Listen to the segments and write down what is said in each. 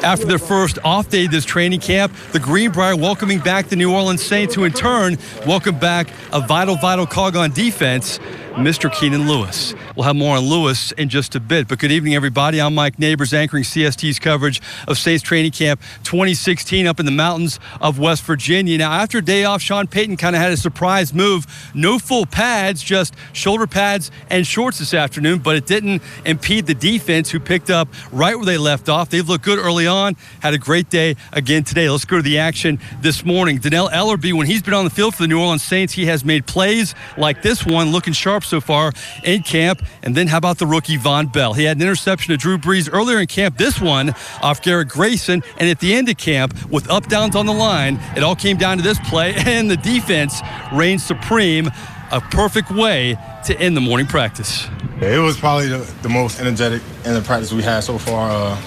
After their first off day this training camp, the Greenbrier welcoming back the New Orleans Saints, who in turn welcome back a vital cog on defense, Mr. Keenan Lewis. We'll have more on Lewis in just a bit. But good evening, everybody. I'm Mike Neighbors, anchoring CST's coverage of Saints Training Camp 2016 up in the mountains of West Virginia. Now, after a day off, Sean Payton kind of had a surprise move. No full pads, just shoulder pads and shorts this afternoon, but it didn't impede the defense, who picked up right where they left off. They've looked good early on, had a great day again today. Let's go to the action this morning. Donnell Ellerbe, when he's been on the field for the New Orleans Saints, he has made plays like this one, looking sharp so far in camp. And then how about the rookie Von Bell? He had an interception to Drew Brees earlier in camp, this one off Garrett Grayson, and at the end of camp, with up downs on the line, it all came down to this play, and the defense reigned supreme. A perfect way to end the morning practice. It was probably the most energetic in the practice we had so far.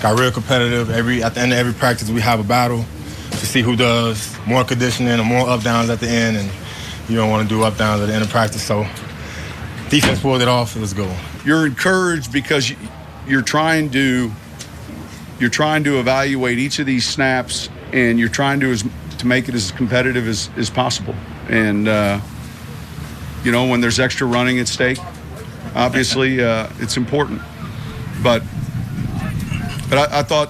Got real competitive. At the end of every practice, we have a battle to see who does more conditioning or more up downs at the end, and you don't want to do up downs at the end of practice. So defense pulled it off. It was good. You're encouraged because you're trying to evaluate each of these snaps, and you're trying to make it as competitive as possible. And when there's extra running at stake, obviously it's important. But I thought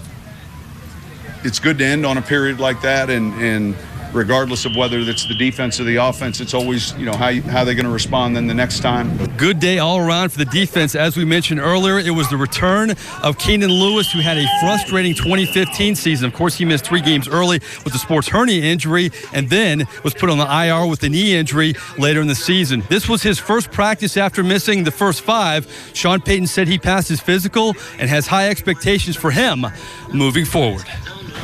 it's good to end on a period like that, and regardless of whether it's the defense or the offense, it's always, how they're going to respond then the next time. Good day all around for the defense. As we mentioned earlier, it was the return of Keenan Lewis, who had a frustrating 2015 season. Of course, he missed 3 games early with the sports hernia injury, and then was put on the IR with the knee injury later in the season. This was his first practice after missing the first 5. Sean Payton said he passed his physical and has high expectations for him moving forward.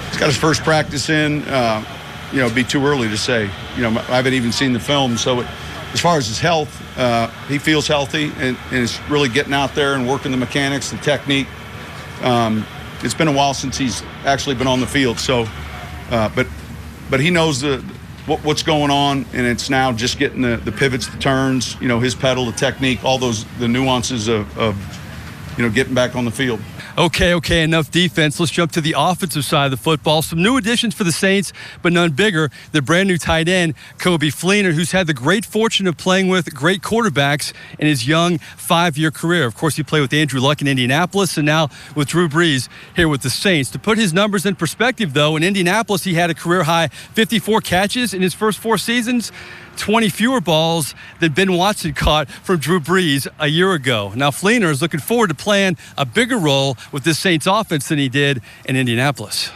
He's got his first practice in. It'd be too early to say. I haven't even seen the film. So as far as his health, he feels healthy and is really getting out there and working the mechanics, the technique. It's been a while since he's actually been on the field. So, but he knows what's going on, and it's now just getting the pivots, the turns, his pedal, the technique, all the nuances of getting back on the field. Okay, enough defense. Let's jump to the offensive side of the football. Some new additions for the Saints, but none bigger. The brand new tight end, Coby Fleener, who's had the great fortune of playing with great quarterbacks in his young 5-year career. Of course, he played with Andrew Luck in Indianapolis, and now with Drew Brees here with the Saints. To put his numbers in perspective, though, in Indianapolis, he had a career-high 54 catches in his first 4 seasons. 20 fewer balls than Ben Watson caught from Drew Brees a year ago. Now, Fleener is looking forward to playing a bigger role with this Saints offense than he did in Indianapolis.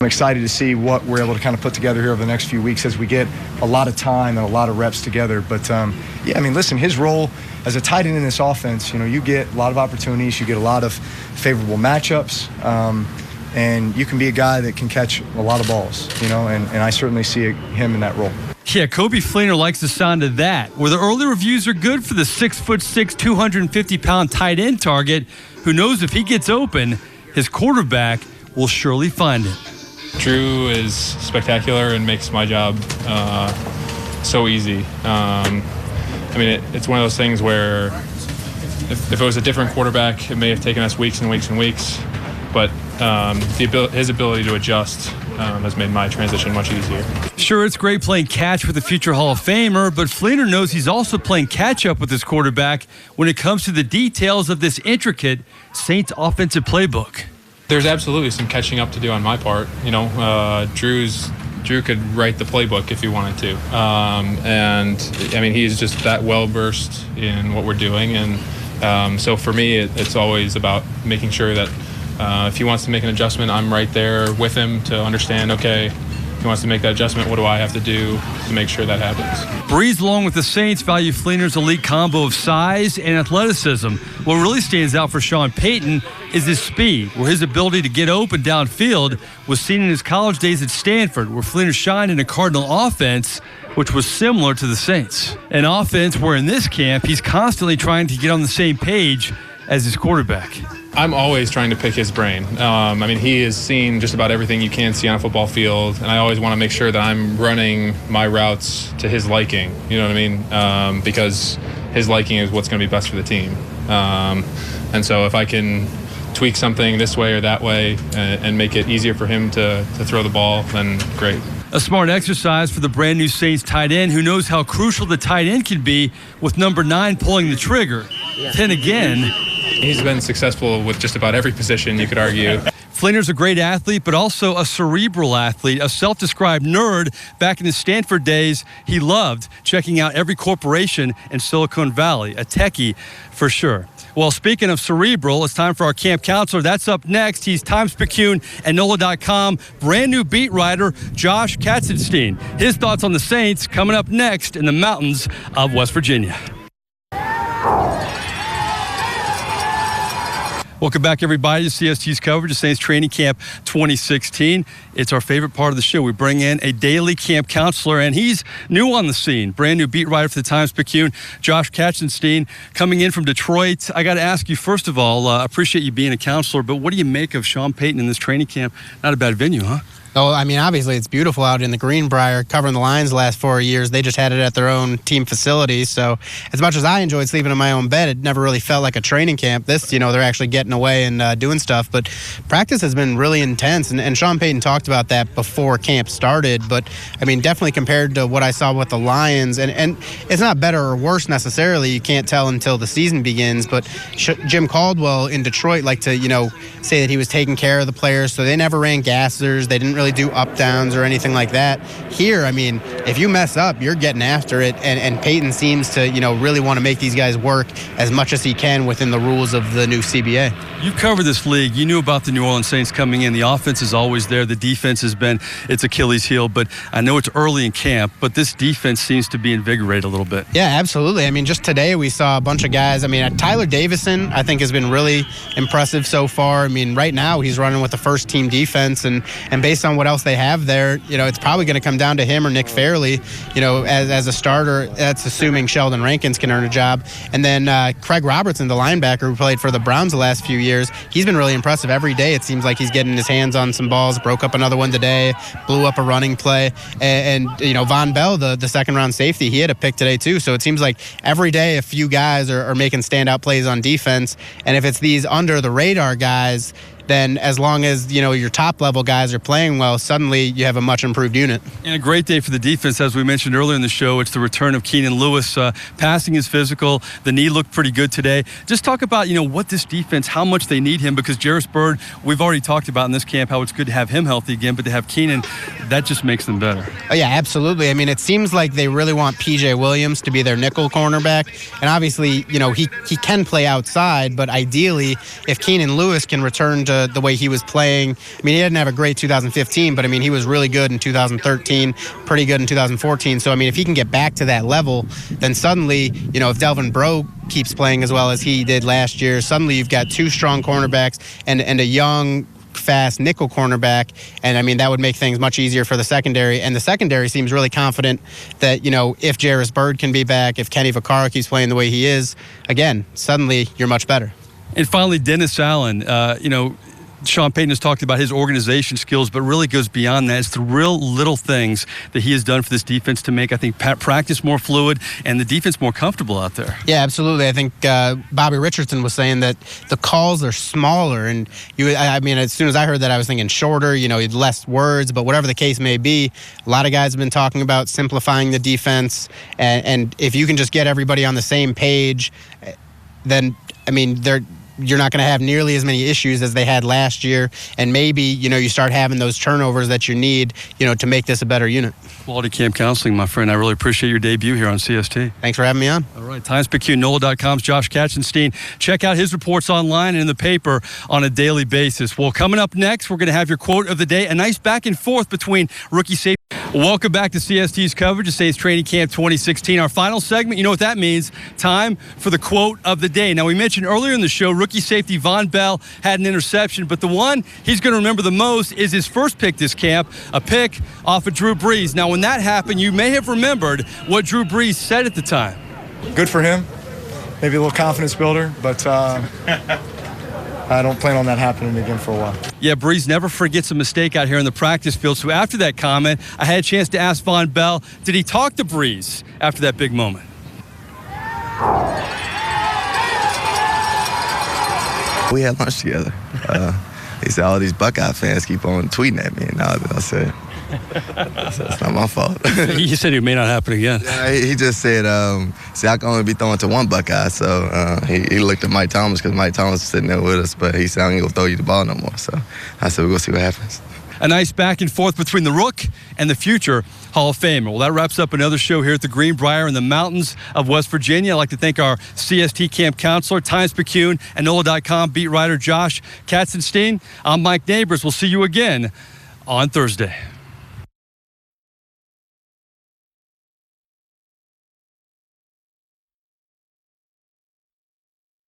I'm excited to see what we're able to kind of put together here over the next few weeks as we get a lot of time and a lot of reps together. But, listen, his role as a tight end in this offense, you get a lot of opportunities, you get a lot of favorable matchups, and you can be a guy that can catch a lot of balls, and I certainly see him in that role. Yeah, Coby Fleener likes the sound of that. Where the early reviews are good for the 6'6", 250-pound tight end target, who knows if he gets open, his quarterback will surely find it. Drew is spectacular and makes my job so easy. It's one of those things where if it was a different quarterback, it may have taken us weeks and weeks and weeks, but his ability to adjust has made my transition much easier. Sure, it's great playing catch with a future Hall of Famer, but Fleener knows he's also playing catch-up with his quarterback when it comes to the details of this intricate Saints offensive playbook. There's absolutely some catching up to do on my part. Drew could write the playbook if he wanted to. He's just that well-versed in what we're doing. And so for me, it's always about making sure that if he wants to make an adjustment, I'm right there with him to understand, okay, if he wants to make that adjustment, what do I have to do to make sure that happens? Brees, along with the Saints, value Fleener's elite combo of size and athleticism. What really stands out for Sean Payton is his speed, where his ability to get open downfield was seen in his college days at Stanford, where Fleener shined in a Cardinal offense, which was similar to the Saints. An offense where in this camp, he's constantly trying to get on the same page as his quarterback. I'm always trying to pick his brain. He has seen just about everything you can see on a football field, and I always want to make sure that I'm running my routes to his liking, because his liking is what's going to be best for the team. And so if I can tweak something this way or that way and make it easier for him to throw the ball, then great. A smart exercise for the brand new Saints tight end who knows how crucial the tight end can be with number 9 pulling the trigger. Then again, he's been successful with just about every position, you could argue. Flinner's a great athlete, but also a cerebral athlete, a self-described nerd. Back in his Stanford days, he loved checking out every corporation in Silicon Valley, a techie for sure. Well, speaking of cerebral, it's time for our camp counselor. That's up next. He's Times-Picayune and NOLA.com brand new beat writer, Josh Katzenstein. His thoughts on the Saints coming up next in the mountains of West Virginia. Welcome back, everybody, to CST's coverage of Saints Training Camp 2016. It's our favorite part of the show. We bring in a daily camp counselor, and he's new on the scene. Brand new beat writer for the Times-Picayune, Josh Katzenstein, coming in from Detroit. I got to ask you, first of all, appreciate you being a counselor, but what do you make of Sean Payton in this training camp? Not a bad venue, huh? Oh, I mean, obviously it's beautiful out in the Greenbrier, covering the Lions the last 4 years. They just had it at their own team facility. So as much as I enjoyed sleeping in my own bed, it never really felt like a training camp. This, they're actually getting away and doing stuff. But practice has been really intense. And Sean Payton talked about that before camp started. But, I mean, definitely compared to what I saw with the Lions. And it's not better or worse necessarily. You can't tell until the season begins. But Jim Caldwell in Detroit liked to, say that he was taking care of the players. So they never ran gassers. They didn't really do up downs or anything like that. Here, I mean, if you mess up, you're getting after it, and Peyton seems to, really want to make these guys work as much as he can within the rules of the new CBA. You covered this league. You knew about the New Orleans Saints coming in. The offense is always there. The defense has been its Achilles heel, but I know it's early in camp, but this defense seems to be invigorated a little bit. Yeah, absolutely. I mean, just today we saw a bunch of guys. I mean, Tyler Davison, I think, has been really impressive so far. I mean, right now he's running with the first team defense, and based on what else they have there, it's probably going to come down to him or Nick Fairley, as a starter. That's assuming Sheldon Rankins can earn a job. And then Craig Robertson, the linebacker who played for the Browns the last few years, he's been really impressive. Every day it seems like he's getting his hands on some balls, broke up another one today, blew up a running play. And Von Bell, the second-round safety, he had a pick today too. So it seems like every day a few guys are making standout plays on defense. And if it's these under-the-radar guys, then as long as, your top-level guys are playing well, suddenly you have a much improved unit. And a great day for the defense, as we mentioned earlier in the show. It's the return of Keenan Lewis. Passing is physical. The knee looked pretty good today. Just talk about, what this defense, how much they need him, because Jarris Byrd, we've already talked about in this camp how it's good to have him healthy again, but to have Keenan, that just makes them better. Oh, yeah, absolutely. I mean, it seems like they really want P.J. Williams to be their nickel cornerback. And obviously, he can play outside, but ideally, if Keenan Lewis can return to the way he was playing, I mean, he didn't have a great 2015, but I mean, he was really good in 2013, pretty good in 2014. So, I mean, if he can get back to that level, then suddenly, if Delvin Breaux keeps playing as well as he did last year, suddenly you've got two strong cornerbacks and a young, fast nickel cornerback, and I mean that would make things much easier for the secondary. And the secondary seems really confident that if Jarris Byrd can be back, if Kenny Vaccaro keeps playing the way he is, again, suddenly you're much better. And finally, Dennis Allen, Sean Payton has talked about his organization skills, but really goes beyond that. It's the real little things that he has done for this defense to make, I think, practice more fluid and the defense more comfortable out there. Yeah, absolutely. I think Bobby Richardson was saying that the calls are smaller, and as soon as I heard that, I was thinking shorter, less words, but whatever the case may be, a lot of guys have been talking about simplifying the defense, and if you can just get everybody on the same page, then, I mean, you're not going to have nearly as many issues as they had last year, and maybe you start having those turnovers that you need to make this a better unit. Quality camp counseling, my friend. I really appreciate your debut here on CST. Thanks for having me on. All right, Times-Picayune, NOLA.com's Josh Katzenstein. Check out his reports online and in the paper on a daily basis. Well, coming up next, we're going to have your quote of the day, a nice back and forth between rookie safety. Welcome back to CST's coverage of Saints Training Camp 2016. Our final segment, you know what that means. Time for the quote of the day. Now, we mentioned earlier in the show, rookie safety Von Bell had an interception, but the one he's going to remember the most is his first pick this camp, a pick off of Drew Brees. Now, when that happened, you may have remembered what Drew Brees said at the time. Good for him. Maybe a little confidence builder, but I don't plan on that happening again for a while. Yeah, Brees never forgets a mistake out here in the practice field. So after that comment, I had a chance to ask Von Bell, did he talk to Brees after that big moment? We had lunch together. He said, all these Buckeye fans keep on tweeting at me. And I said, it's not my fault. He said it may not happen again. Yeah, he just said, I can only be throwing to one Buckeye. So he looked at Mike Thomas because Mike Thomas was sitting there with us, but he said, I ain't going to throw you the ball no more. So I said, we're going to see what happens. A nice back and forth between the Rook and the future Hall of Famer. Well, that wraps up another show here at the Greenbrier in the mountains of West Virginia. I'd like to thank our CST Camp counselor, Times-Picayune, and NOLA.com beat writer Josh Katzenstein. I'm Mike Neighbors. We'll see you again on Thursday.